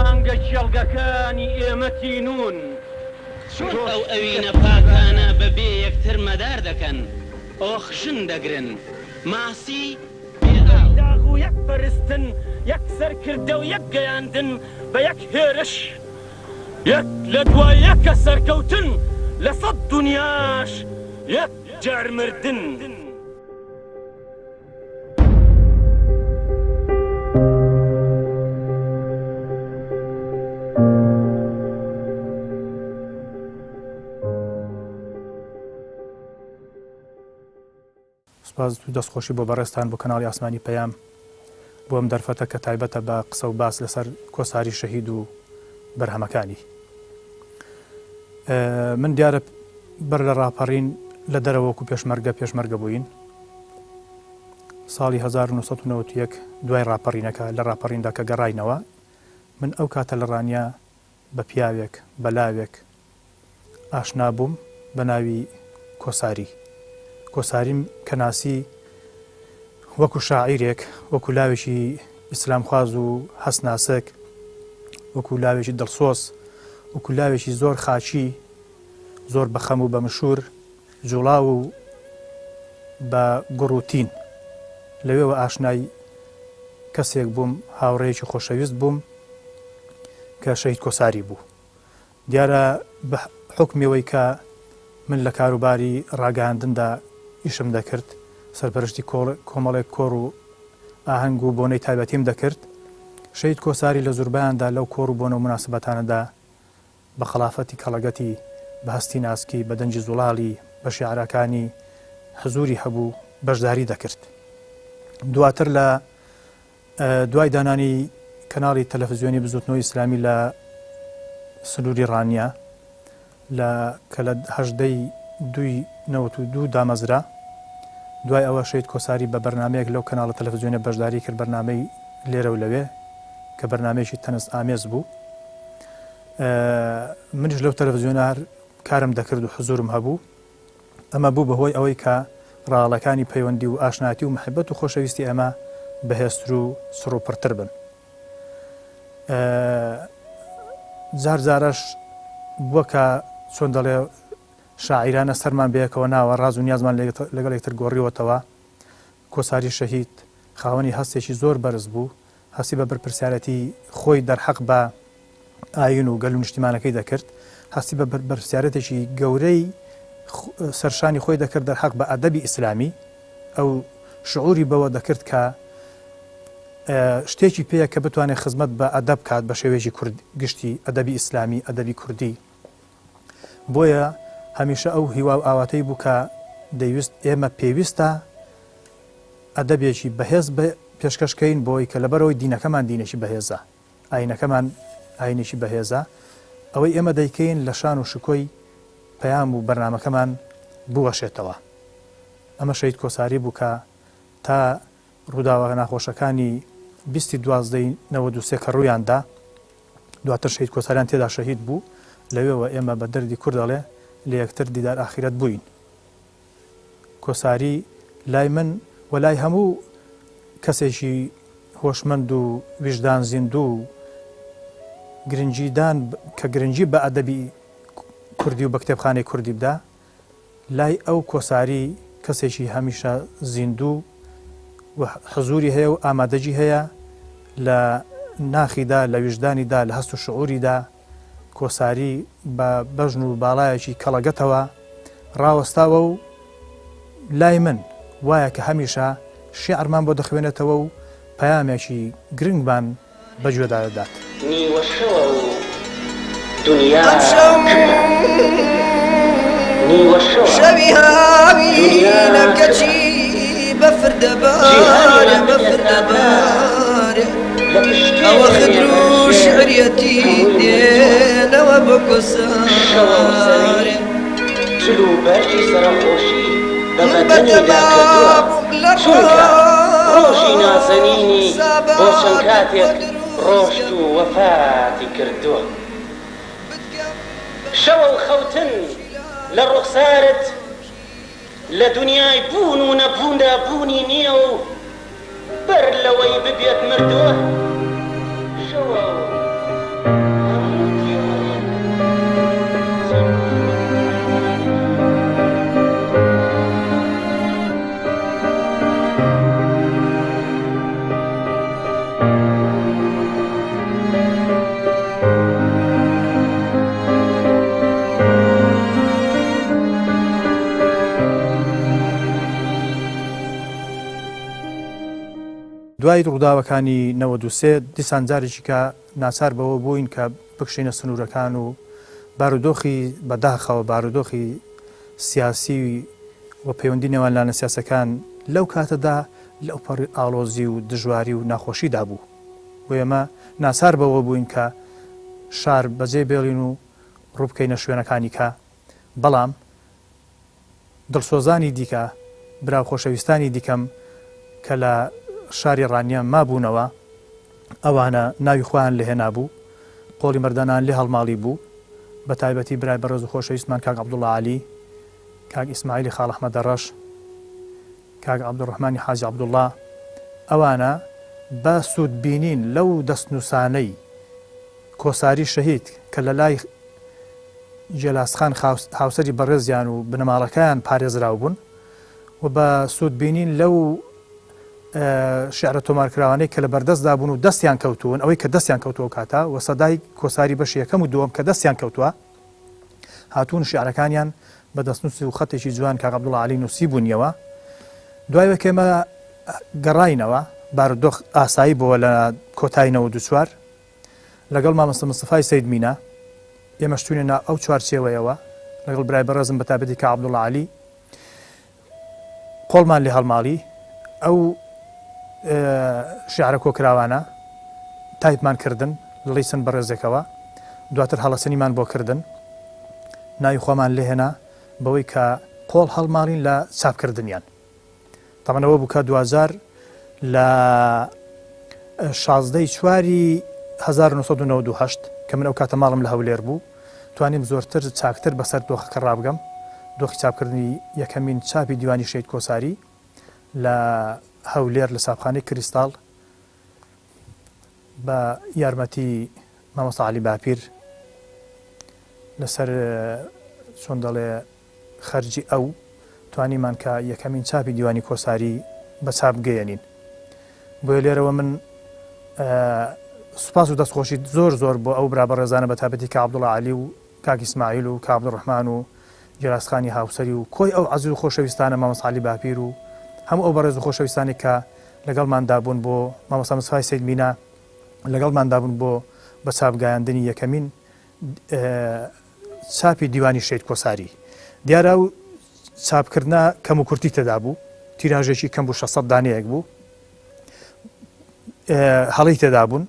مانگە جێڵگەکانی ئێمەتی نون ئەو ئەوینە پاکانە بەبێ یەکتر مەدار دەکەن ئۆخشن دەگرن ماسی داغ و یەک بەرزتن یەک سەرکردە و یەک گەیاندن بە یەک هێرش یەک لە دوای یەکە سەرکەوتن لە سەد دونیاش یەک جار مردن. سپاس و دەستخۆشی بۆ بەڕێستان بۆ کەناڵی ئاسمانی پەیام بۆ ئەم دەرفەتە کە تایبەتە بە قسە و باس لەسەر کۆساری شەهید و بەرهەمەکانی. من دیارە بەر لە ڕاپەڕین لە دەرەوەکو پێشمەرگە بووین ساڵی 1991 دوای ڕاپەڕینەکە لە ڕاپەڕیندا کە گەڕاینەوە من ئەو کاتە لە ڕانیا بە پیاوێک بە لاوێک ئاشنا بووم بە ناوی کۆساری. کۆساریم کە ناسی وەکو شاعیرێک وەکو لاوێکی ئیسلام خواز و هەسناسک وەکو لاوێکی دڵسۆز وەکو لاوێکی زۆر خاچی زۆر بەخەم و بە مشور جوڵاو و بە گوڕوتین لەوێەوە ئاشنای کەسێک بووم هاوڕێیەکی خۆشەویست بووم کە شەهید کۆساری بوو. دیارە بە حکمەوەی کە من لە کاروباری ڕاگەاندندا ئیشم دەکرد سەرپەرشتی کۆمەڵێک کۆڕ و ئاهەنگ و بۆنەی تایبەتیم دەکرد شەهید کۆساری لە زوربیاندا لەو کۆڕ و بۆنە و مناسبەتانەدا بە خلافەتی کەڵەگەتی بە هەستی ناسکی بە دەنجی زوڵاڵی بە شیعرەکانی حزوری هەبوو بەشداری دەکرد. دواتر لە دوای دانانی کەناڵی تەلەڤیزیۆنی بزوتنەوەی ئیسلامی لە سنووری ڕانیا کە لە 1992 دامەزرا دوای ئەوە شەهید کۆساری بە بەرنامەیەک لەو کەناڵە تەلەڤیزیۆنە بەشداری کرد بەرنامەی لێرە و لەوێ کە بەرنامەیەکی تەنس ئامێز بوو. منیش لەو تەلەڤیزیۆنە هەر کارم دەکرد و حزورم هەبوو. ئەمە بوو بەهۆی ئەوەی کە ڕاڵەکانی پەیوەندی و ئاشناتی و محبەت و خۆشەویستی ئەمە بەهێزتر و سڕوپڕتر بن. جارش بووە کە چۆن دەڵێ شاعیرانە سەرمان بەیەکەوە ناوە ڕاز و نیازمان لەگەڵ یەکتر گۆڕیوەتەوە. کۆساری شەهید خاوەنی هەستێکی زۆر بەرز بوو هەستی بە بەرپرسیارەتی خۆی دەرحەق بە ئاین و گەل و نیشتیمانەکەی دەکرد هەستی بە بەرپرسیارەتێکی گەورەی سەرشانی خۆی دەکرد دەرحەق بە ئەدەبی ئیسلامی ئەو شعوری بەوە دەکرد کە شتێکی پێیە کە بتوانێت خزمەت بە ئەدەب کات بە شێوێژی گشتی ئەدەبی ئیسلامی ئەدەبی کوردی. بۆیە هەمیشە ئەو هیوا و ئاواتەی بوو کە دەیویست ئێمە پێویستە ئەدەبێکی بەهێز پێشکەشکەین بۆی کە لەبەرەوەی دینەکەمان دینێکی بەهێزە ئاینەکەمان ئاینێکی بەهێزە ئەوەی ئێمە دەیکەین لە شان و شکۆی پەیام و بەرنامەکەمان بوەشێتەوە. ئەمە شەهید کۆساری بوو کە تا ڕووداوە ناخۆشەکانی 12/93 کە ڕوویاندا دواتر شەهید کۆساریان تێدا شەهید بوو لەوێەوە ئێمە بە دەردی کوردەڵێ لە یەکتر دیدار ئاخرەت بووین. کۆساری لای من و لای هەموو کەسێکی هۆشمەند و ویژدان زیندوو گرنجیدان کە گرنجی بە ئەدەبی کوردی و بە کتێبخانەی کوردی بدا لای ئەو کۆساری کەسێکی هەمیشە زیندوو و حزوری هەیە و ئامادەجی هەیە لە ناخیدا لە ویژدانیدا لە هەست و شعوریدا کۆساری بە بەژن و باڵایەکی کەڵەگەتەوە ڕاوەستاوە و لای من وایە کە هەمیشە شیعرمان بۆ دەخوێنێتەوە و پەیامێکی گرنگمان بەگوێدا دەدات. نیوە شەوە و دنیا نیوە شەوە شەوی هاوینەکەچی بەفر دەبارێ بەفر دەبارێ ئەوە خدر و شعریەتی دێنەوە بە کۆسارێ جل و بەرگی سەرخۆشی بە بەدەنیدا کردووە چونکە ڕۆژی نازەنینی بۆ چەند کاتێک ڕۆشت و وەفاتی کردووە. شەوە و خەوتن لە ڕوخسارت لە دنیای بوون و نەبووندا بوونی نییە و بەر لەوەی ببێت مردووە. شەوە و دوای ڕووداوەکانی 93 دیسان جارێکی کە ناچار بەوە بووین کە بکشینە سنوورەکان و بارودۆخی بەداخەوە بارودۆخی سیاسی و پەیوەندی نێوان لاانە سیاسەکان لەو کاتەدا لەو پەڕی ئاڵۆزی و دژواری و ناخۆشیدا بوو بۆ ئێمە ناچار بەوە بووین کە شار بەجێ بێڵین و ڕووبکەینە شوێنەکانی کە بەڵام دڵسۆزانی دیکە براو خۆشەویستانی دیکەم کە لە شاری ڕانیە مابوونەوە ئەوانە ناوی خۆیان لەهێنا بوو قۆڵی مەردانان لێ هەڵماڵی بوو بە تایبەتی برای بەڕێز و خۆشەویستمان کاک عەبدوڵڵا عەلی کاک ئیسماعیلی خاڵ ئەحمەد دەڕەش کاک عەبدوڕەحمانی حاجی عەبدوڵڵا ئەوانە بە سوودبینین لەو دەستنووسانەی کۆساری شەهید کە لە لای جێلاسخان هاوسەری بەڕێزیان و بنەماڵەکەیان پارێزراو بوون و بە سوودبینین لەو شعرە تۆمارکراوانەی کە لە بەردەستدا بوون و دەستیان کەوتوون ئەوەی کە دەستیان کەوتووە کاتە و سەدای کۆساری بەشی یەکەم و دووەم کە دەستیان کەوتووە هاتوون شعرەکانیان بە دەستنووسی و خەتێکی جوان کاک عەبدوڵڵا عەلی نووسی بوونیەوە دوای وەکێمە گەڕاینەوە بارودۆخ ئاسایی بووە لە کۆتای 94 لەگەڵ مامۆستا مستەفای سەید مینا ئێمە شتوینە ئەو چوارچێوەیەوە لەگەڵ برای بەڕێزم بە تایبەتی کاک عەبدوڵڵا عەلی قۆڵمان لێ هەڵماڵی ئەو شیعرە کۆکراوانە تایپمان کردن لەڵی چەند بەڕێزێکەوە دواتر هەڵەسەنیمان بۆ کردن ناوی خۆمان لێهێنا بەوەی کە قۆڵ هەڵماڵین لە چاپکردنیان تەمەنەوە بوو کە 2000 لە 16 1998 کە من ئەو کاتە ماڵم لە هەولێر بوو توانیم زۆرتر چاکتر بەسەر دۆخەکە ڕابگەم دۆخی چاپکردنی یەکەمین چاپی دیوانی شەید کۆساری لە هەولێر لە چاپخانەی کریستاڵ بە یارمەتی مامۆستا عەلی باپیر لەسەر چۆن دەڵێ خەرجی ئەو توانیمان کە یەکەمین چاپی دیوانی کۆساری بە چاپ گەیەنین بۆیە لێرەوە من سوپاس و دەستخۆشی زۆر بۆ ئەو برا بەڕێزانە بە تایبەتی کاک عەبدوڵڵا عەلی و کاک ئیسماعیل و کاک عەبدوڕەحمان و جێلاسخانی هاوسەری و کۆی ئەو عەزیز و خۆشەویستانە مامۆستا عەلی باپیر و هەموو ئەو بەڕێز و خۆشەویستانی کە لەگەڵماندا بوون بۆ مامۆستا مستەفای سەید مینا لەگەڵماندا بوون بۆ بە چاپگایاندنی یەکەمین چاپی دیوانی شەید کۆساری دیارە و چاپکردنا کەم و کورتی تێدا بوو تیراژێکی کەم بوو 600 دانەیەک بوو هەڵی تێدا بوون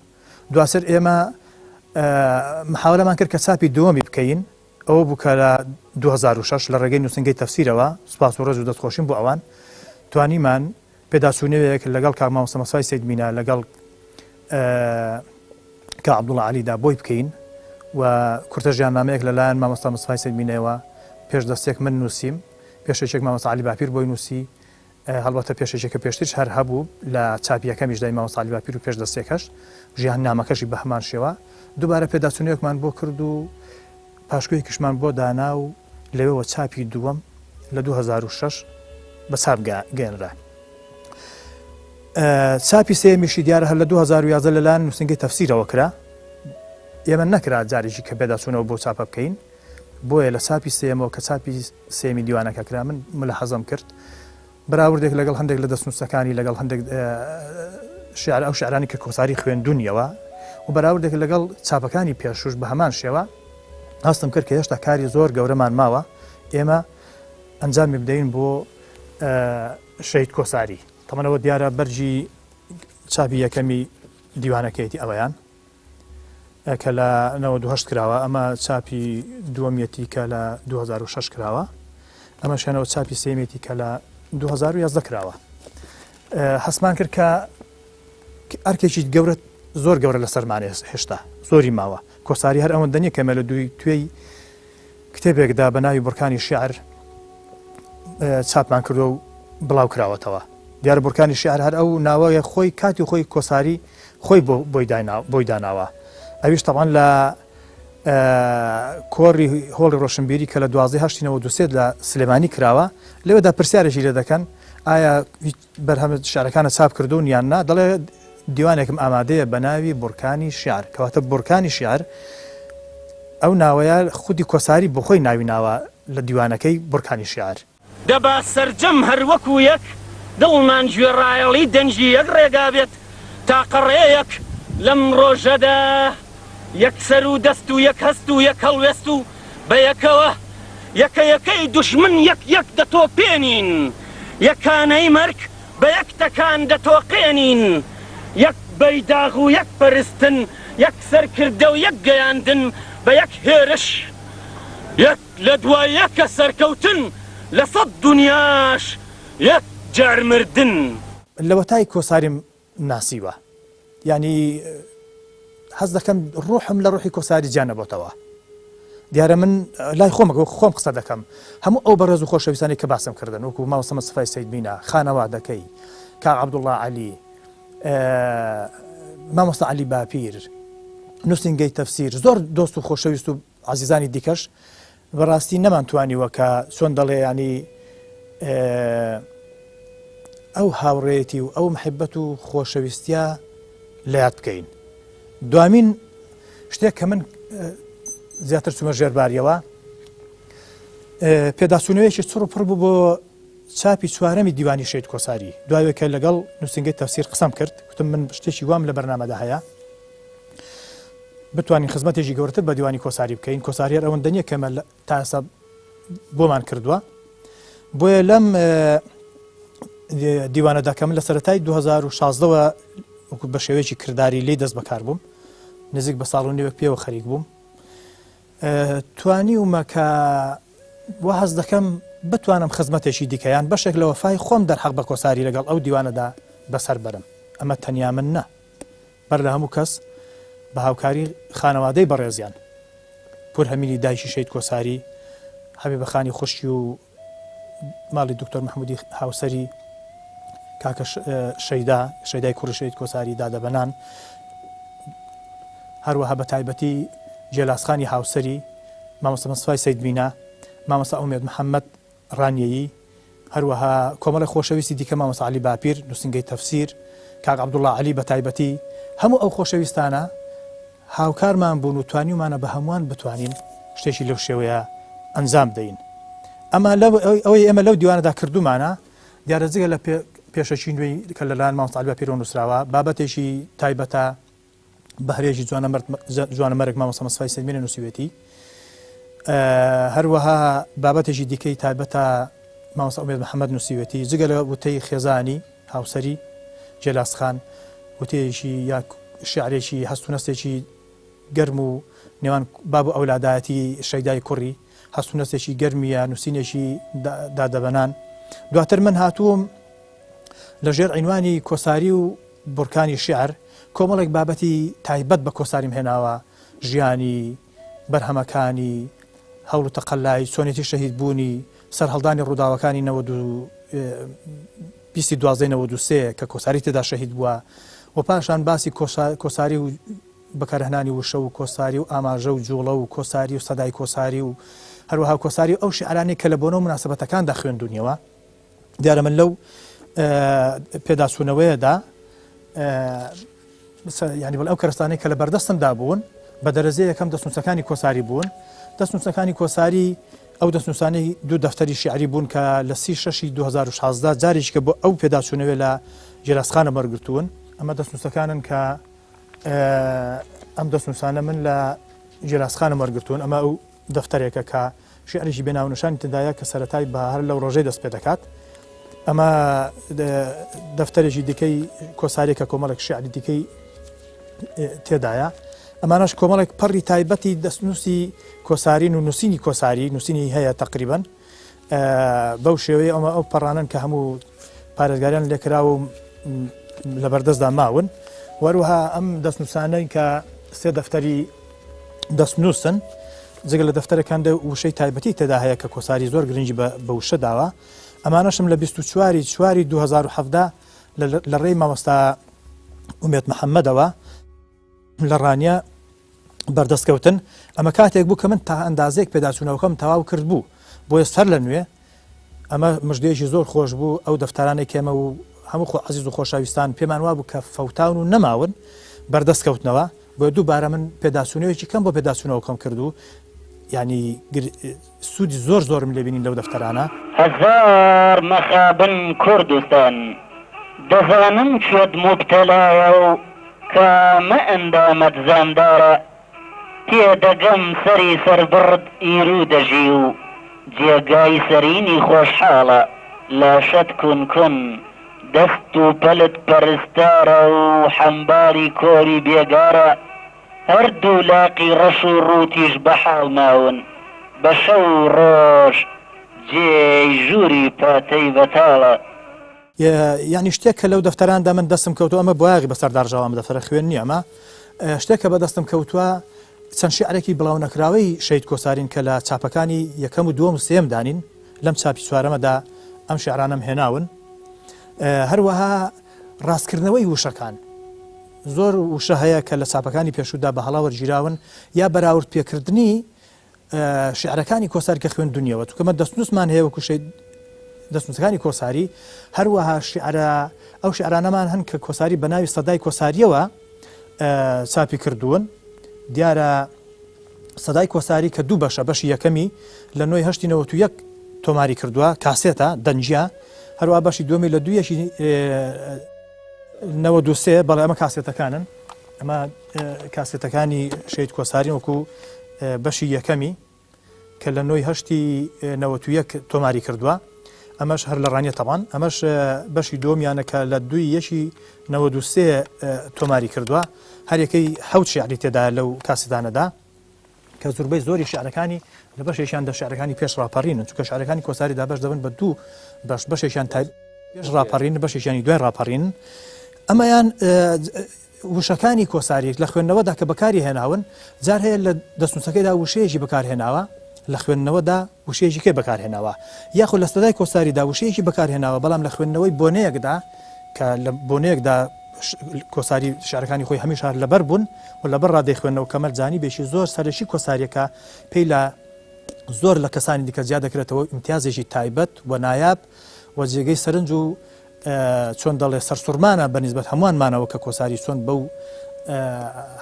دواسر ئێمە محاولەمان کرد کە چاپی دووەمی بکەین ئەوە بوو کە لە 2006 لە ڕێگەی نووسنگەی تەفسیرەوە سوپاس و ڕێز و دەستخۆشیم بۆ ئەوان توانیمان پێداچوونەوەیەک لەگەڵ کاک مامۆستا مستەفای سەید مینا لەگەڵ کاک عەبدوڵڵا عەلیدا بۆی بکەین و کورتە ژیاننامەیەک لەلایەن مامۆستا مستەفای سەید مینەوە پێش دەستێک من نووسیم پێشێکێک مامۆستا عەلی باپیر بۆی نووسی هەڵبەتە پێشێکێکە پێشترش هەر هەبوو لە چاپیەکەمیش دای مامۆستا عەلی باپیر و پێش دەستێکەش ژیاننامەکەشی بە هەمان شێوە دووبارە پێداچوونەیەکمان بۆ کرد و پاشگوێکیشمان بۆ دانا و لەوێەوە چاپی دووەم لە 2006 بە چاپ گەێنرا چاپی سێمیشی دیارە هەر لە 2011 لەلایەن نووسنگەی تەفسیرەوە کرا ئێمە نەکرا جارێکی کە پێداچوونەوە بۆ چاپە بکەین بۆیە لە چاپی سێمەوە کە چاپی سێمی دیوانەکە کرا من ملەحەزەم کرد بەراوردێک لەگەڵ هەندێک لە دەستنووسەکانی لەگەڵ هەندێک شعر ئەو شعرانی کە کۆساری خوێندونیەوە و بەراوردێک لەگەڵ چاپەکانی پێشوش بە هەمان شێوە هەستم کرد کە هێشتا کاری زۆر گەورەمان ماوە ئێمە ئەنجامی بدەین بۆ شەید کۆساری تەمەنەوە دیارە بەرجی چاپی یەکەمی دیوانەکەیەتی ئەوەیان کە لە 98 کراوە ئەمە چاپی دووەمیەتی کە لە 2006 کراوە ئەمە شوێنەوە چاپی سێمیەتی کە لە 2011 کراوە هەستمان کرد کە ئەرکێکی گەورە زۆر گەورە لە سەرمانێ هێشتا زۆری ماوە کۆساری هەر ئەوەندە نییە کەمە لە دوی توێی کتێبێکدا بە ناوی بورکانی شیعر چاپمان کردو و بڵاو کراوەتەوە دیارە بورکانی شیعر هەر ئەو ناوەیە خۆی کاتی خۆی کۆساری خۆی بۆی داناوە ئەویش تەبعاً لە کۆڕی هۆڵی ڕۆشنبیری کە لە 12/8/92 لە سلێمانی کراوە لەوێدا پرسیارێکی لێ دەکەن ئایا بەرهەمە شعرەکانە چاپ کردوون یان نا دەڵێ دیوانێکم ئامادەیە بە ناوی بورکانی شیعر کەواتە بورکانی شیعر ئەو ناوەیە خودی کۆساری بۆ خۆی ناوی ناوە لە دیوانەکەی بورکانی شیعر دەبا سەرجەم هەر وەکو یەک دڵمان گوێڕایەڵی دەنجی یەک ڕێگا بێت تاقەڕێیەک لەم ڕۆژەدا یەکسەر و دەست و یەک هەست و یەک هەڵوێست و بە یەکەوە یەکەیەکەی دوشمن یەک یەک دەتۆپێنین یەکانەی مەرگ بە یەک تەکان دەتۆقێنین یەک بەیداغ و یەک پەرستن یەک سەرکردە و یەک گەیاندن بە یەک هێرش یەک لە دوای یەکە سەرکەوتن لە سەد دونیاش یەک جارمردن. لەوەتای کۆساریم ناسیوە، ینی حەز دەکەم ڕوحم لە ڕوحی کۆساری جیانەبۆتەوە. دیارە من لای خۆم قسە دەکەم هەموو ئەو بەڕێز و خۆشەویستانی کە باسم کردن وەکو ماوەسە مەستەفای سەیدبینە، خانەوادەکەی کاک عەبدوڵڵا عەلی، مامۆستا عەلی باپیر، نووسینگەی تەفسیر، زۆر دۆست و خۆشەویست و عەزیزانی دیکەش بەڕاستی نەمانتوانیوە کە چۆن دەڵێ ینی ئەو هاوڕێیەتی و ئەو محبەت و خۆشەویستیە لە یاد بکەین. دوامین شتێک کە من زیاتر چوومە ژێرباریەوە پێداچوونەوەیەکی چڕ و پڕ بوو بۆ چاپی چوارەمی دیوانی شەید کۆساری، دوایەکە لەگەڵ نووسینگەی تەفسیر قسەم کرد، گوتم من شتێکی وام لە بەرنامەدا هەیە بتوانین خزمەتێکی گەورەتر بە دیوانی کۆساری بکەین. کۆساریەر ئەوەندە نییە کەمە تا ئێستا بۆمان کردووە، بۆیە لەم دیوانەدا کە من لە سەرەتای 2016ەوە بە شێوەیەکی کردداری لی دەست بەکار بووم، نزیک بە ساڵ و نیوەک پێوە خەریک بووم، توانیومە کە وا هەز دەکەم بتوانم خزمەتێکی دیکەیان بەشێک لە وەفای خۆم دەرحەق بە کۆساری لەگەڵ ئەو دیوانەدا بەسەر بەرم. ئەمە تەنیا من نە، بەر لە هەموو کەس بە هاوکاری خانەوادەی بەڕێزیان پور هەمینی دایکی شەید کۆساری، حەبیبە خانی خوشکی و ماڵی دکتۆر محەممەدی هاوسەری، کاکە شەیدای کوڕی شەید کۆساری دادەبەنان، هەروەها بە تایبەتی جێلاسخانی هاوسەری، مامۆستا مەستەفای سەیدبینە، مامۆستا ئومێد محەممەد ڕانیەیی، هەروەها کۆمەڵی خۆشەویستی دیکە مامۆستا عەلی باپیر، نووسینگەی تەفسیر، کاک عەبدوڵڵا عەلی بە تایبەتی، هەموو ئەو خۆشەویستانە هاوکارمان بوون و توانیومانە بە هەمووان بتوانین شتێکی لەو شێوەیە ئەنجام دەین. ئەمە ئەوەی ئێمە لەو دیوانەدا کردومانە دیارە جگە لە پێشەچی نوێی کە لەلایەن مامۆستا عەلی باپیرەوە نووسراوە بابەتێکی تایبەتە بەهرێژی جوانەمەرگ مامۆستا مەستەفای سەیدبینە نووسیوێتی، هەروەها بابەتێکی دیکەی تایبەتە مامۆستا ئومێد محەممەد نووسیوێتی، جگە لە وتەی خێزانی هاوسەری جێلاسخان وتەیەکی یا شعرێکی هەستونەستێکی گەرم و نێوان باب و ئەولادایەتی شەیدای کوڕی، هەستونەستێکی گەرمیە، نووسینێکی دادەبەنان. دواتر من هاتووم لەژێر عینوانی کۆساری و بورکانی شعر کۆمەڵێک بابەتی تایبەت بە کۆساریم هێناوە، ژیانی بەرهەمەکانی، هەوڵ و تەقەلای، چۆنێتی شەهید بوونی، سەرهەڵدانی ڕووداوەکانی 2012-93 کە کۆساری تێدا شەهید بووە، و پاشان باسی کۆساری و بەکارهێنانی وشە و کۆساری و ئاماژە و جوڵە و کۆساری و سەدای کۆساری و هەروەها کۆساری ئەو شیعرانی کە لە بۆنەوە مناسبەتەکاندا خوێندونیەوە. دیارە من لەو پێداچوونەوەیەدا ینی بەڵ ئەو کەرستانەی کە لە بەردەستمدا بوون بە دەرەجەی یەکەم دەستنووسەکانی کۆساری بوون. دەستنووسەکانی کۆساری ئەو دەستنووسانەی دوو دەفتەری شیعری بوون کە لە 36/2016 جارێکی کە بۆ ئەو پێداچوونەوە لە جێلاسخانە وەرگرتوون. ئەمە دەستنووسەکانن کە ئەم دەستنووسانە من لە جێلاسخانە وەرگرتوون. ئەمە ئەو دەفتەرێکە کە شیعریشی بێناونشانی تدایە کە سەرەتای بە هەر لەو ڕۆژەی دەست پێ دەکات. ئەمە دەفتەرێکی دیکەی کۆسارێکە کۆمەڵێک شیعری دیکەی تێدایە. ئەمانەش کۆمەڵێک پەڕی تایبەتی دەستنووسی کۆسارین و نووسینی کۆساری نووسینی هەیە تقریبەن بەو شێوەیە. ئەمە ئەو پەڕانن کە هەموو پارێزگاریان لێکرا و لە بەردەستدا ماون. وەروها ئەم دەستنووسانەی کە سێ دەفتەری دەستنووسن جگە لە دەفتەرەکاندا وشەی تایبەتی تێدا هەیە کە کۆساری زۆر گرنگی بە وشە داوە. ئەمانەشم لە 24/4/2017 لە ڕێی مامۆستا ئومێد محەممەدەوە لە ڕانیە بەردەستکەوتن. ئەمە کاتێک بوو کە من تا ئەندازێک پێداچوونەوەکەم تەواو کرد بوو بۆیە سەر لە نوێ. ئەمە مژدەیەکی زۆر خۆش بوو. ئەو دەفتەرانێک کێمە و هەموو عەزیز و خۆشەویستان پێمان وا بوو کە فەوتاون و نەماون بەردەستکەوتنەوە، بۆیە دووبارە من پێداچوونەوەیەکی کەم بۆ پێداچوونەوەکەم کردو. ینی سوودی زۆرم لێبینین لەو دەفتەرانە. هەزار مەخابن کوردستان دەزانم کوێت مبتەلایە و کامە ئەندامەت زاندارە تێدەگەم سەری سەربڕد ئیرو دەژی و جێگای سەرینی خۆشحاڵە لاشەت کون دەست و پەلت پەرستارە و حەمباری کۆری بێگارە هەردوو لاقی ڕەش و ڕووتیش بەحاڵ ماون بە شەو و ڕۆژ جێی ژووری پاتەی بەتاڵە. یعنی شتێک کە لەو دەفتەراندا من دەستم کەوتو ئەمە بۆیاغی بەسەردارژاوام دەفتەرە خوێن نییە ئەمە شتێک کە بەدەستم کەوتووە چەند شیعرێکی بڵاو نەکراوەی شەید کۆسارین کە لە چاپەکانی یەکەم و دووەم و سێم دانین لەم چاپی چوارەمەدا ئەم شیعرانەم هێناون. هەروەها ڕاستکردنەوەی وشەکان زۆر وشە هەیە کە لە چاپەکانی پێشودا بە هەڵا وەرگیراون یا بەراورد پێکردنی شیعرەکانی کۆساری کە خوێن دنیاوە توکەمە دەستنووسمان هەیە وەکو دەستنووسەکانی کۆساری هەروەها ئەو شیعرانەمان هەن کە کۆساری بە ناوی سەدای کۆساریەوە چاپی کردوون. دیارە سەدای کۆساری کە دوو بەشە بەشی یەکەمی لە 1991 تۆماری کردووە کاسێتە دەنجیا هەروە بەشی دومی لە 1993 بەڵێ ئەمە کاسێتەکانن ئەمە کاسێتەکانی شەید کۆساری وەکو بەشی یەکەمی کە لە 1991 تۆماری کردووە ئەمەش هەر لە ڕانیە تەبان ئەمەش بەشی دۆمیانە کە لە 2/93 تۆماری کردووە هەرێکەی حەوت شیعری تێدا لەو کاسێتانەدا کە زۆربەی زۆری شیعرەکانی لە بەشێکیان دە شیعرەکانی پێش ڕاپەڕینن چونکە شیعرەکانی کۆساریدا بەش دەبن بە دوو بەشێکیان پێش ڕاپەڕین بەشێکیانی دوای ڕاپەڕین. ئەمەیان وشەکانی کۆساریک لە خوێندنەوەدا کە بەکاری هێناون جار هەیە لە دەستنووسەکەیدا وشەیەکی بەکارهێناوە لە خوێندنەوەدا وشەیەکی کێ بەکارهێناوە یاخود لە سەدای کۆساریدا وشەیەکی بەکارهێناوە بەڵام لە خوێندنەوەی بۆنەیەکدا کە لە بۆنەیەکدا کۆساری شارەکانی خۆی هەمیش هەر لەبەر بوون و لەبەر ڕادەی خوێندنەوە کەمەل جانی بێشی زۆر سەرشی کۆساریەکە پێی لە زۆر لە کەسانی دیکە زیاد دەکرێتەوە ئیمتیازێکی تایبەت و نایاب و جێگەی سەرنج و چۆن دەڵێ سەرسوورمانە بەنسبەت هەمووانمانەوە کە کۆساری چۆن بەو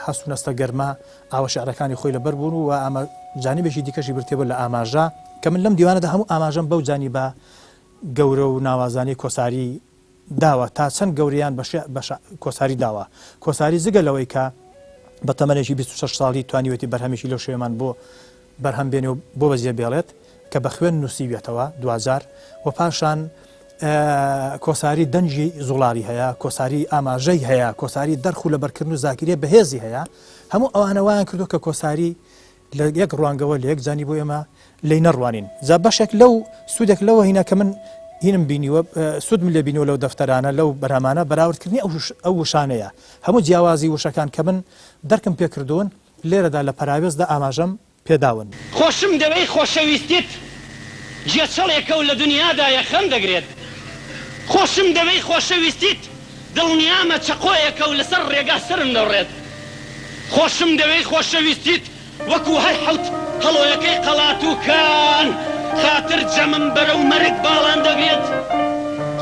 حەسوونەستە گەرما ئاوە شعرەکانی خۆی لەبەر بوون و ئەمە جانیبێکی دیکەشی برتێبە لە ئاماژە کە من لەم دیوانەدا هەموو ئاماژەم بەو جانیبە گەورە و ناوازانی کۆساری داوە تا چەند گەوریان بە کۆساری داوە کۆساری زگەلەوەی کە بە تەمەنێکی 26 ساڵی توانیوێتی بەرهەمێکی لەو شوێمان بۆ بەرهەم بێنێ و بۆ بەزیە بێڵێت کە بە خوێن نووسیوێتەوە 2000 و پاشان کۆساری دەنجی زوڵاری هەیە کۆساری ئاماژەی هەیە کۆساری دەرخ و لەبەرکردن و زاکرێ بەهێزی هەیە هەموو ئەوانەوەیان کردو کە کۆساری لە یەک ڕوانگەوە لە یەک جانی بۆ ئێمە لی نەڕوانین جا بەشێک لەو سوودێک لەوە هینە کە من هینم بینیوە سود من لێ بینیوە لەو دەفتەرانە لەو بەرهەمانە بەراوردکردنی ئەو وشانەیە هەموو جیاوازی وشەکان کە من دەرکم پێکردوون لێرەدا لە پەراوێزدا ئاماژەم پێداون خۆشم دەوەی خۆشەویستیت جێچەڵێکە و لە دنیادا یەخەم دەگرێت خۆشم دەوەی خۆشەویستیت دڵنیامە چەقۆیەکە و لەسەر ڕێگا سرم دەڕێت خۆشم دەوەی خۆشەویستیت وەکو هەر حەوت هەڵۆیەکەی قەڵاتووکان خاتر جەمم بەرە و مەرگ باڵان دەبێت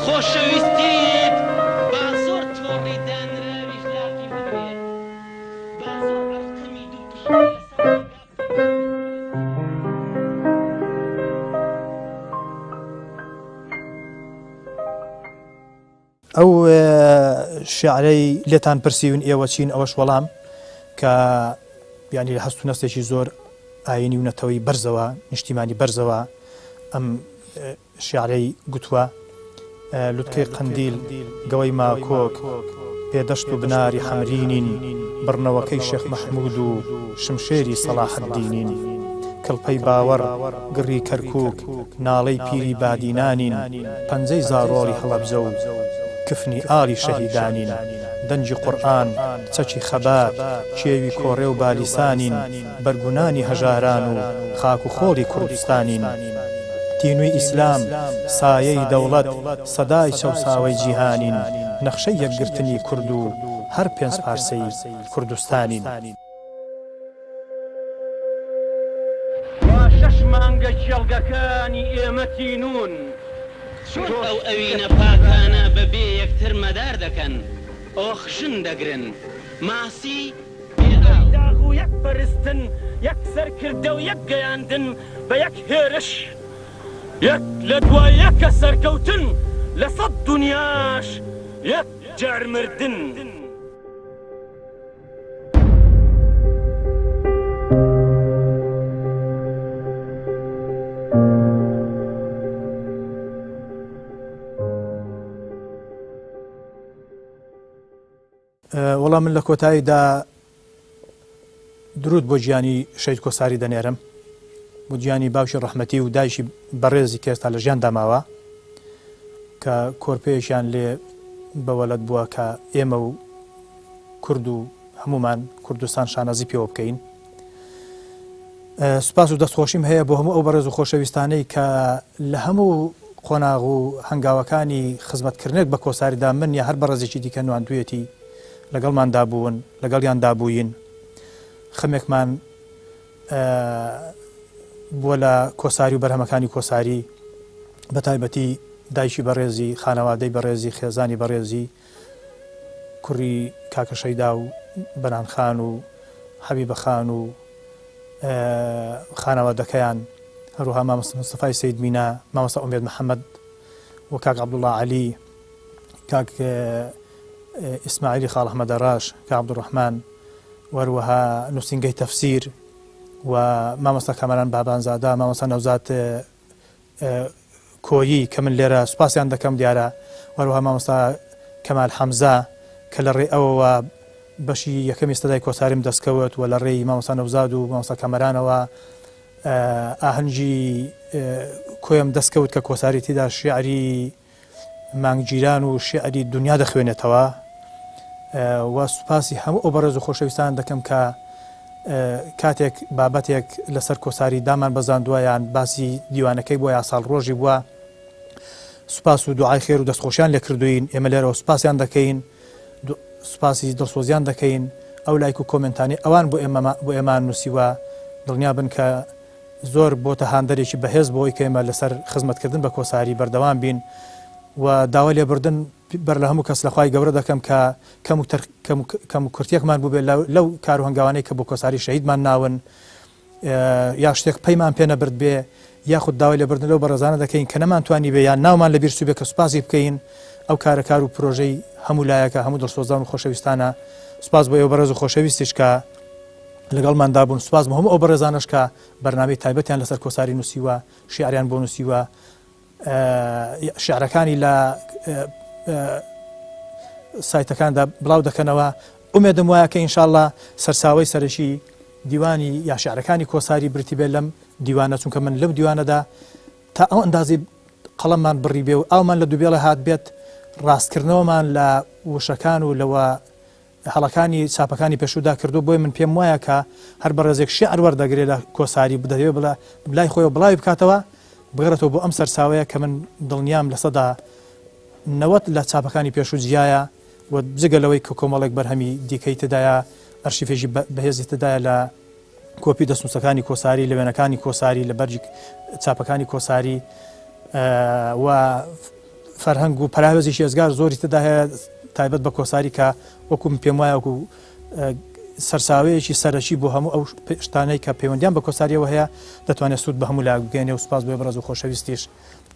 خۆشەویستیت با زۆر تۆڕی دانراوی خلاقی ببێت با زۆر ئەرقەمی دوو پشتی ئەو شیعرەی لێتان پرسیون ئێوە چین ئەوەش وەڵام کە یعنی لە هەست و نەستێکی زۆر ئاینی و نەتەوەی بەرزەوە نیشتیمانی بەرزەوە ئەم شیعرەی گوتووە لوتکەی قەندیل گەوەی ماکۆک پێدەشت و بناری حەمرینین بڕنەوەکەی شێخ مەحموود و شمشێری سەلاح الدینین کڵپەی باوەڕ گڕی کەرکووک ناڵەی پیری بادینانین پەنجەی زاڕۆڵی هەڵەبجە و کفنی ئاڵی شەهیدانین دەنجی قورئان چەکی خەبات کێوی کۆڕێ و بالیسانین بەرگونانی هەژاران و خاک و خۆڵی کوردستانین تینووی ئیسلام سایەی دەوڵەت سەدای چەوساوەی جیهانین نەخشەی یەکگرتنی کورد و هەر پێنج پارسەی کوردستانین شەش مانگە کێڵگەکانی ئێمە تینون چۆن ئەو ئەوینە پاکانە بەبێ یەکتر مەدار دەکەن ئۆخشن دەگرن ماسی داغ و یەک بەرستن یەک سەرکردە و یەک گەیاندن بە یەک هێرش یەک لە دوای یەکە سەرکەوتن لە سەد دنیاش یەک جار مردن. وەڵام من لە کۆتاییدا درود بۆ گیانی شەید کۆساری دەنێرم، بۆ گیانی باوکی ڕەحمەتی و دایشی بەڕێزی کە ئێستا لە ژیان داماوە کە کۆرپەیەکیان لێ بەوەلەت بووە کە ئێمە و کورد و هەمومان کوردستان شانەزی پێوە بکەین. سوپاس و دەستخۆشیم هەیە بۆ هەموو ئەو بەڕێز و خۆشەویستانەی کە لە هەموو قۆناغ و هەنگاوەکانی خزمەتکردنێک بە کۆساریدا من یا هەر بەڕێزێکی دیکە نواندوێتی لەگەڵماندا بوون، لەگەڵیاندا بووین. خەمێکمان بووە لە کۆساری و بەرهەمەکانی کۆساری، بە تایبەتی دایکی بەڕێزی، خانەوادەی بەڕێزی، خێزانی بەڕێزی، کوڕی کاکە شەیدا و بەنان خان و حەبیبە خان و خانەوادەکەیان، هەروەها مامۆستا مستەفای سەید مینا، مامۆستا ئومێد محەممەد و کاک عەبدوڵڵا عەلی، کاک ئیسماعیلی خاڵ ئەحمەدە ڕاش، کاک عەبدوڕەحمان، وەروەها نووسینگەی تەفسیر و مامۆستا کامەران بابانزادە، مامۆستا نەوزات کۆیی کە من لێرە سوپاسیان دەکەم دیارە، وەروەها مامۆستا کەمال حەمزە کە لە ڕێ ئەوەوە بەشی یەکەمی ئێستادای کۆساریم دەستکەوت و لە ڕێی مامۆستا نەوزاد و مامۆستا کەمەرانەوە ئاهەنگی کۆیم دەستکەوت کە کۆساری تێدا شیعری مانگگیران و شیعری دنیا دەخوێنێتەوە. و سوپاسی هەموو ئەو بەڕێز و خۆشەویستان دەکەم کە کاتێک بابەتێک لەسەر کۆساری دامان بەزاندووە یان باسی دیوانەکەی بووە یا ساڵ ڕۆژی بووە، سوپاس و دوعای خێر و دەستخۆشیان لێ کردوین. ئێمە لێرەوە سوپاسیان دەکەین، سوپاسی دڵسۆزیان دەکەین. ئەو لایک و کۆمنتانی ئەوان بۆ ئێمان نووسیوە، دڵنیا بن کە زۆر بۆتە هاندەرێکی بەهێز بۆی کە ئێمە لەسەر خزمەتکردن بە کۆساری بەردەوام بین و داوا لێبردن بەر لە هەموو کەس لەخوای گەورە دەکەم کە کەم و کورتێکمان بوو بێت لەو کار و هەنگاوانەی کە بۆ کۆساری شەهیدمان ناون یا شتێک پەیمان پێ نەبرد بێ، یاخود داوای لێبردن لەو بەڕێزانە دەکەین کە نەمانتوانی بێ یان ناومان لەبیر سوبێ کە سوپاسی بکەین. ئەو کارەکار و پرۆژەی هەموو لایەکە هەموو دڵسۆزان و خۆشەویستانە. سوپاس بۆ ئێوە بەڕێز و خۆشەویستیش کە لەگەڵماندا بوون. سوپاس بۆ هەموو ئەو بەڕێزانەش کە بەرنامەی تایبەتیان لەسەر کۆساری نووسیوە، شیعریان بۆ نووسیوە، شیعرەکانی لە سایتەکاندا بڵاو دەکەنەوە. ئومێدم وایە کە ئینشاءڵڵا سەرساوەی سەرەکی دیوانی یا شیعرەکانی کۆساری برتی بێت لەم دیوانە، چونکە من لەم دیوانەدا تا ئەو ئەندازی قەڵەممان بڕی بێ و ئاومان لە دووبێڵە هات بێت، ڕاستکردنەوەمان لە وشەکان و لەوە هەڵەکانی چاپەکانی پێشودا کردو. بۆی من پێم وایە کە هەر بەڕێزێک شیعر وەردەگرێت لە کۆساری بدەوێت بلای خۆی و بڵاوی بکاتەوە بگەڕێتەوە بۆ ئەم سەرساوەیە کە من دڵنیام لە سەدا 90 لە چاپەکانی پێشوو جیایە و جگەلەوەی کە کۆمەڵێک بەرهەمی دیکەی تدایە، ئەرشیفێژی بەهێزی تدایە لە کۆپی دەستنووسەکانی کۆساری، لە وێنەکانی کۆساری، لە بەرجی چاپەکانی کۆساری و فەرهەنگ و پەراوێزی ێزگار زۆری تدا هەیە تایبەت بە کۆساری کە وەکوم پێم وایە وەکو سەرساوەیەکی سەرەکی بۆ هەموو ئەو شتانەی کە پەیوەندیان بە کۆساریەوە هەیە دەتوانێت سوود بە هەموو لا بگەێنێ. و سوپاس بۆ بەڕێز و خۆشەویستیش،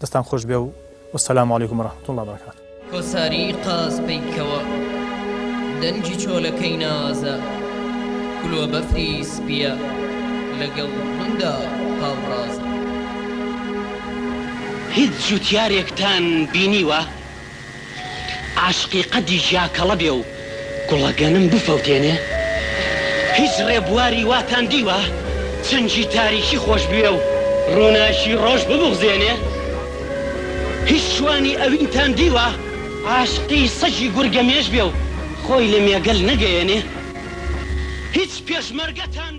دەستان خۆش بێ و والسلام علیکم ورحمة الله وبركاته. کۆساری قاز بیکەوە دەنجی چۆلەکەی نازە، کولوە بەفری سپیە لەگەڵ مندا هاوڕازە. هیچ جوتیارێکتان بینیوە عاشقی قەدی ژاکەڵە بێ و گوڵەگەنم بفەوتێنێ؟ هیچ ڕێبواری واتان دیوە چەنجی تاریکی خۆش بێ و ڕۆناشی ڕۆژ ببغزێنێ؟ هیچ شوانی ئەوینتان دیوە عاشقی سەجی گورگەمێش بێ و خۆی لە مێگەل نەگەیەنێ؟ هیچ پێشمەرگەتان